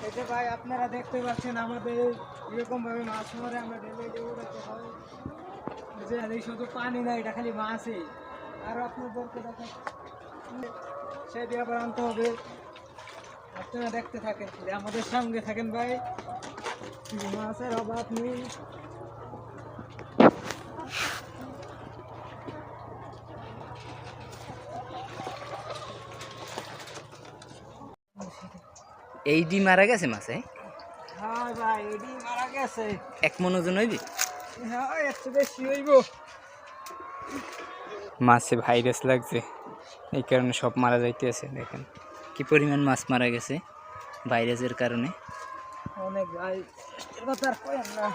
এই যে ভাই আপনারা দেখতে পাচ্ছেন আমাদের এরকম ভাবে মাছ মারে আমরা ঢেলে উড়াতে হয়। যে এই শুধু পানি না, এটা খালি মাছই। আর আপনাদেরকে দেখেন সেই দিয়ে আবার আনতে হবে। আপনারা দেখতে থাকেন, যে আমাদের সঙ্গে থাকেন ভাই, মাছের অভাব নেই। এই ডি মারা গেছে মাছে? হ্যাঁ ভাই, এডি মারা গেছে। এক মন ওজন হইবে? হ্যাঁ, একটু বেশি হইব। মাছে ভাইরাস লাগছে, এই কারণে সব মারা যাইতেছে। দেখেন কি পরিমাণ মাছ মারা গেছে ভাইরাসের কারণে। অনেক ভাই, এর কথা আর কইেন না।